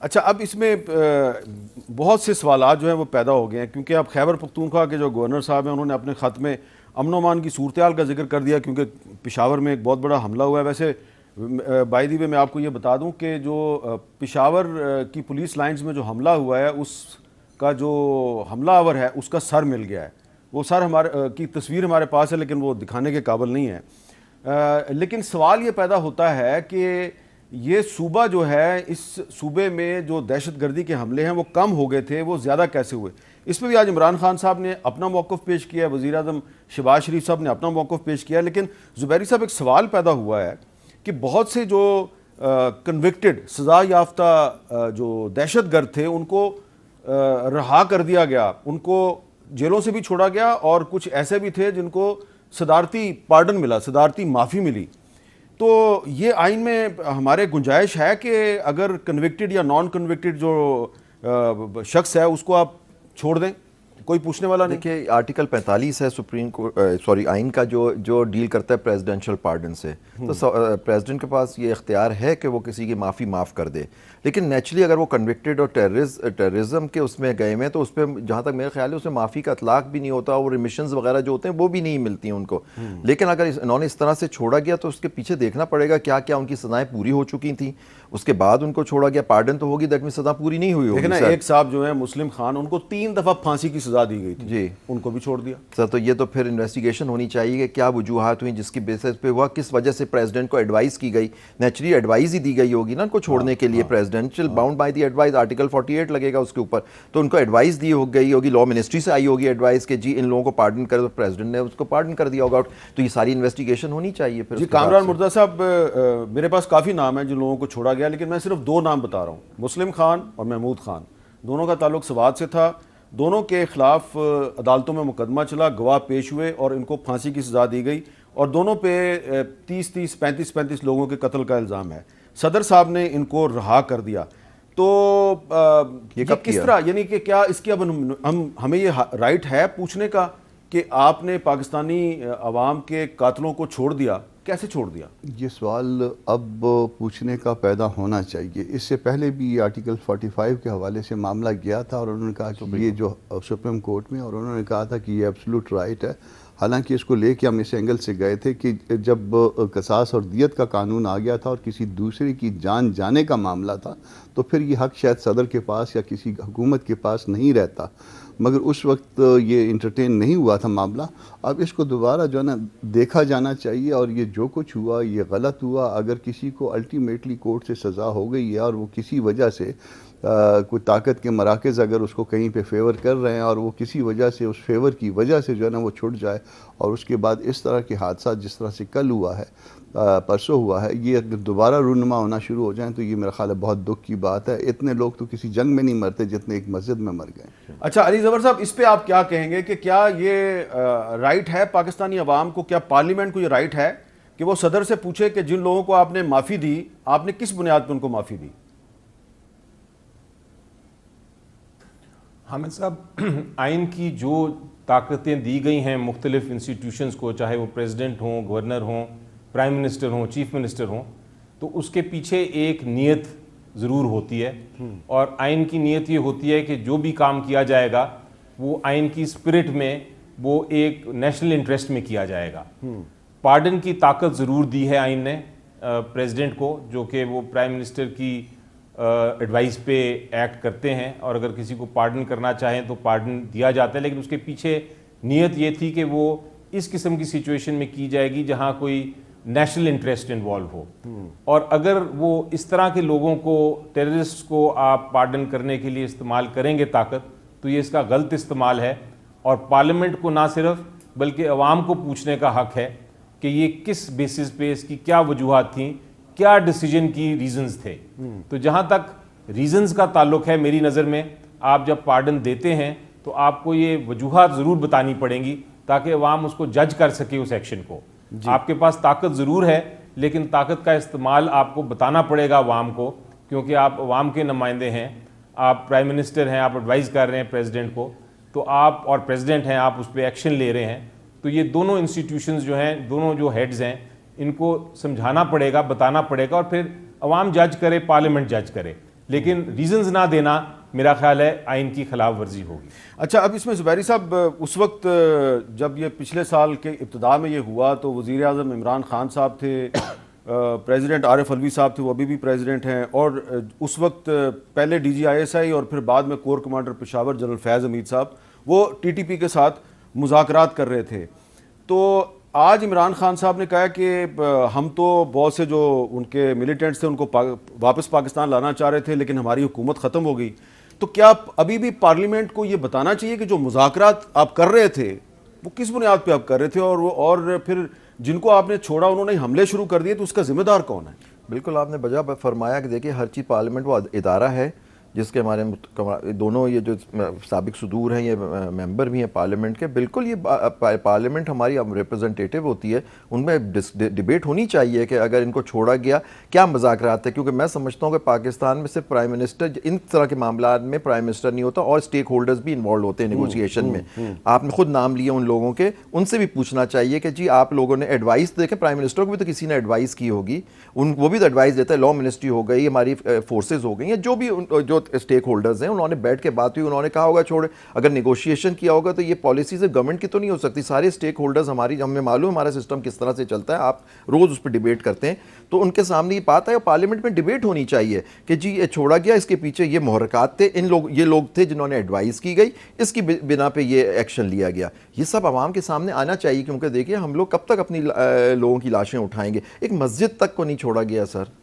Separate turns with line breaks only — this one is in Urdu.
اچھا، اب اس میں بہت سے سوالات جو ہیں وہ پیدا ہو گئے ہیں، کیونکہ اب خیبر پختونخوا کے جو گورنر صاحب ہیں انہوں نے اپنے خط میں امن و امان کی صورتحال کا ذکر کر دیا، کیونکہ پشاور میں ایک بہت بڑا حملہ ہوا ہے۔ ویسے بائی دی وے میں آپ کو یہ بتا دوں کہ جو پشاور کی پولیس لائنز میں جو حملہ ہوا ہے اس کا جو حملہ آور ہے اس کا سر مل گیا ہے۔ وہ سر ہمارے کی تصویر ہمارے پاس ہے لیکن وہ دکھانے کے قابل نہیں ہے۔ لیکن سوال یہ پیدا ہوتا ہے کہ یہ صوبہ جو ہے، اس صوبے میں جو دہشت گردی کے حملے ہیں وہ کم ہو گئے تھے، وہ زیادہ کیسے ہوئے؟ اس پہ بھی آج عمران خان صاحب نے اپنا موقف پیش کیا ہے، وزیر اعظم شہباز شریف صاحب نے اپنا موقف پیش کیا ہے، لیکن زبیری صاحب ایک سوال پیدا ہوا ہے کہ بہت سے جو کنوکٹڈ سزا یافتہ جو دہشت گرد تھے ان کو رہا کر دیا گیا، ان کو جیلوں سے بھی چھوڑا گیا، اور کچھ ایسے بھی تھے جن کو صدارتی پارڈن ملا، صدارتی معافی ملی۔ تو یہ آئین میں ہمارے گنجائش ہے کہ اگر کنوکٹڈ یا نان کنوکٹڈ جو شخص ہے اس کو آپ چھوڑ دیں، کوئی پوچھنے والا نہیں؟
دیکھیے آرٹیکل 45 ہے سپریم آئین کا جو ڈیل کرتا ہے پریزیڈنشل پارڈن سے، تو پریزیڈنٹ کے پاس یہ اختیار ہے کہ وہ کسی کی معاف کر دے، لیکن نیچرلی اگر وہ کنوکٹڈ اور ٹیررزم کے اس میں گئے ہوئے ہیں تو اس پہ جہاں تک میرا خیال ہے اس میں معافی کا اطلاق بھی نہیں ہوتا، اور ریمیشنز وغیرہ جو ہوتے ہیں وہ بھی نہیں ملتی ہیں ان کو۔ لیکن اگر انہوں نے اس طرح سے چھوڑا گیا تو اس کے پیچھے دیکھنا پڑے گا کیا کیا ان کی سزائیں پوری ہو چکی تھیں، اس کے بعد ان کو چھوڑا گیا، پارڈن تو ہوگی، دیٹ مینس سزا پوری نہیں ہوئی ہوگی۔
لیکن ایک صاحب جو ہیں مسلم خان، ان کو 3 دفعہ پھانسی کی سزا دی گئی تھی،
جی
ان کو بھی چھوڑ دیا
سر۔ تو یہ تو پھر انویسٹیگیشن ہونی چاہیے کہ کیا وجوہات ہوئیں جس کی بیسس پہ ہوا، کس وجہ سے پریزیڈنٹ کو ایڈوائز کی گئی، نیچرلی ایڈوائز ہی دی گئی ہوگی نا ان کو چھوڑنے کے لیے، presidential bound by the advice, article 48 لگے گا اس کے اوپر، تو ان کو ایڈوائز دی گئی ہوگی، لا منسٹری سے آئی ہوگی ایڈوائز کہ جی ان لوگوں کو پارڈن کرے، تو پریزیڈنٹ نے اس کو پارڈن کر دیا ہوگا، تو یہ ساری انویسٹیگیشن ہونی چاہیے پھر۔
جی کامران مرتضیٰ صاحب، میرے پاس کافی نام ہیں جن لوگوں کو چھوڑا گیا، لیکن میں صرف 2 نام بتا رہا ہوں، مسلم خان اور محمود خان۔ دونوں کا تعلق سوات سے تھا، دونوں کے خلاف عدالتوں میں مقدمہ چلا، گواہ پیش ہوئے اور ان کو پھانسی کی سزا دی گئی، اور دونوں پہ 35 لوگوں کے قتل کا الزام ہے۔ صدر صاحب نے ان کو رہا کر دیا۔ تو یہ کس طرح، یعنی کہ کیا اس کی اب ہمیں یہ رائٹ ہے پوچھنے کا کہ آپ نے پاکستانی عوام کے قاتلوں کو چھوڑ دیا؟ کیسے چھوڑ دیا؟
یہ سوال اب پوچھنے کا پیدا ہونا چاہیے۔ اس سے پہلے بھی آرٹیکل 45 کے حوالے سے معاملہ گیا تھا، اور انہوں نے کہا کہ یہ جو سپریم کورٹ میں، اور انہوں نے کہا تھا کہ یہ ایبسولوٹ رائٹ ہے۔ حالانکہ اس کو لے کے ہم اس اینگل سے گئے تھے کہ جب قصاص اور دیت کا قانون آ گیا تھا اور کسی دوسرے کی جان جانے کا معاملہ تھا تو پھر یہ حق شاید صدر کے پاس یا کسی حکومت کے پاس نہیں رہتا، مگر اس وقت یہ انٹرٹین نہیں ہوا تھا معاملہ۔ اب اس کو دوبارہ جو ہے نا دیکھا جانا چاہیے، اور یہ جو کچھ ہوا یہ غلط ہوا۔ اگر کسی کو الٹیمیٹلی کورٹ سے سزا ہو گئی ہے اور وہ کسی وجہ سے کوئی طاقت کے مراکز اگر اس کو کہیں پہ فیور کر رہے ہیں، اور وہ کسی وجہ سے اس فیور کی وجہ سے جو ہے نا وہ چھٹ جائے، اور اس کے بعد اس طرح کے حادثات جس طرح سے کل ہوا ہے، پرسوں ہوا ہے، یہ اگر دوبارہ رونما ہونا شروع ہو جائیں تو یہ میرا خیال ہے بہت دکھ کی بات ہے۔ اتنے لوگ تو کسی جنگ میں نہیں مرتے جتنے ایک مسجد میں مر گئے۔
اچھا علی زفر صاحب، اس پہ آپ کیا کہیں گے کہ کیا یہ رائٹ ہے پاکستانی عوام کو، کیا پارلیمنٹ کو یہ رائٹ ہے کہ وہ صدر سے پوچھے کہ جن لوگوں کو آپ نے معافی دی، آپ نے کس بنیاد پہ ان کو معافی دی؟
حامد صاحب، آئین کی جو طاقتیں دی گئی ہیں مختلف انسٹیٹیوشنز کو، چاہے وہ پریزیڈنٹ ہوں، گورنر ہوں، پرائم منسٹر ہوں، چیف منسٹر ہوں، تو اس کے پیچھے ایک نیت ضرور ہوتی ہے، اور آئین کی نیت یہ ہوتی ہے کہ جو بھی کام کیا جائے گا وہ آئین کی اسپرٹ میں، وہ ایک نیشنل انٹرسٹ میں کیا جائے گا۔ پارڈن کی طاقت ضرور دی ہے آئین نے پریزیڈنٹ کو، جو کہ وہ پرائم منسٹر کی ایڈوائز پہ ایکٹ کرتے ہیں، اور اگر کسی کو پارڈن کرنا چاہیں تو پارڈن دیا جاتا ہے، لیکن اس کے پیچھے نیت یہ تھی کہ وہ اس قسم کی سچویشن میں کی جائے گی جہاں کوئی نیشنل انٹرسٹ انوالو ہو۔ اور اگر وہ اس طرح کے لوگوں کو، ٹیررسٹ کو آپ پارڈن کرنے کے لیے استعمال کریں گے طاقت، تو یہ اس کا غلط استعمال ہے، اور پارلیمنٹ کو نہ صرف بلکہ عوام کو پوچھنے کا حق ہے کہ یہ کس بیسس پہ، اس کی کیا وجوہات تھیں، کیا ڈیسیجن کی ریزنز تھے۔ تو جہاں تک ریزنز کا تعلق ہے، میری نظر میں آپ جب پارڈن دیتے ہیں تو آپ کو یہ وجوہات ضرور بتانی پڑیں گی تاکہ عوام اس کو جج کر سکے اس ایکشن کو۔ آپ کے پاس طاقت ضرور ہے، لیکن طاقت کا استعمال آپ کو بتانا پڑے گا عوام کو، کیونکہ آپ عوام کے نمائندے ہیں، آپ پرائم منسٹر ہیں، آپ ایڈوائز کر رہے ہیں پریزیڈنٹ کو، تو آپ اور پریزیڈنٹ ہیں، آپ اس پہ ایکشن لے رہے ہیں۔ تو یہ دونوں انسٹیٹیوشنز جو ہیں، دونوں جو ہیڈز ہیں، ان کو سمجھانا پڑے گا، بتانا پڑے گا، اور پھر عوام جج کرے، پارلیمنٹ جج کرے۔ لیکن ریزنز نہ دینا میرا خیال ہے آئین کی خلاف ورزی ہوگی.
اچھا، اب اس میں زبیری صاحب اس وقت جب یہ پچھلے سال کے ابتدا میں یہ ہوا تو وزیر اعظم عمران خان صاحب تھے، پریزیڈنٹ عارف علوی صاحب تھے، وہ ابھی بھی پریزیڈنٹ ہیں، اور اس وقت پہلے D G I S I اور پھر بعد میں کور کمانڈر پشاور جنرل فیض حمید صاحب وہ ٹی ٹی پی کے ساتھ مذاکرات کر رہے تھے. تو آج عمران خان صاحب نے کہا کہ ہم تو بہت سے جو ان کے ملیٹنٹس تھے ان کو واپس پاکستان لانا چاہ رہے تھے لیکن ہماری حکومت ختم ہو گئی. تو کیا ابھی بھی پارلیمنٹ کو یہ بتانا چاہیے کہ جو مذاکرات آپ کر رہے تھے وہ کس بنیاد پہ آپ کر رہے تھے، اور پھر جن کو آپ نے چھوڑا انہوں نے حملے شروع کر دیے، تو اس کا ذمہ دار کون ہے؟
بالکل آپ نے بجا فرمایا کہ دیکھیے ہر چیز پارلیمنٹ وہ ادارہ ہے جس کے ہمارے دونوں یہ جو سابق صدور ہیں یہ ممبر بھی ہیں پارلیمنٹ کے. بالکل یہ پارلیمنٹ ہماری ریپرزنٹیٹیو ہوتی ہے، ان میں ڈبیٹ ہونی چاہیے کہ اگر ان کو چھوڑا گیا کیا مذاکرات ہے. کیونکہ میں سمجھتا ہوں کہ پاکستان میں صرف پرائم منسٹر ان طرح کے معاملات میں پرائم منسٹر نہیں ہوتا، اور اسٹیک ہولڈرز بھی انوالو ہوتے ہیں نیگوشیشن میں. آپ نے خود نام لیے ان لوگوں کے، ان سے بھی پوچھنا چاہیے کہ جی آپ لوگوں نے ایڈوائس دیکھیں، پرائم منسٹر کو بھی تو کسی نے ایڈوائس کی ہوگی، وہ بھی تو ایڈوائس دیتا ہے. لا منسٹری ہو گئی، ہماری فورسز ہو گئی ہیں، جو بھی جو اسٹیک ہولڈرز ہیں انہوں نے بیٹھ کے بات ہوئی، انہوں نے کہا ہوگا چھوڑے. اگر نیگوشیشن کیا ہوگا تو یہ پالیسیز گورنمنٹ کی تو نہیں ہو سکتی. سارے اسٹیک ہولڈرز ہماری، ہمیں معلوم ہمارا سسٹم کس طرح سے چلتا ہے، آپ روز اس پہ ڈیبیٹ کرتے ہیں، تو ان کے سامنے یہ بات ہے. پارلیمنٹ میں ڈیبیٹ ہونی چاہیے کہ جی یہ چھوڑا گیا، اس کے پیچھے یہ محرکات تھے، یہ لوگ تھے جنہوں نے ایڈوائس کی گئی، اس کی بنا پہ یہ ایکشن لیا گیا. یہ سب عوام کے سامنے آنا چاہیے. کیونکہ دیکھیے ہم لوگ کب تک اپنی لوگوں کی لاشیں اٹھائیں گے. ایک مسجد تک کو نہیں چھوڑا گیا سر.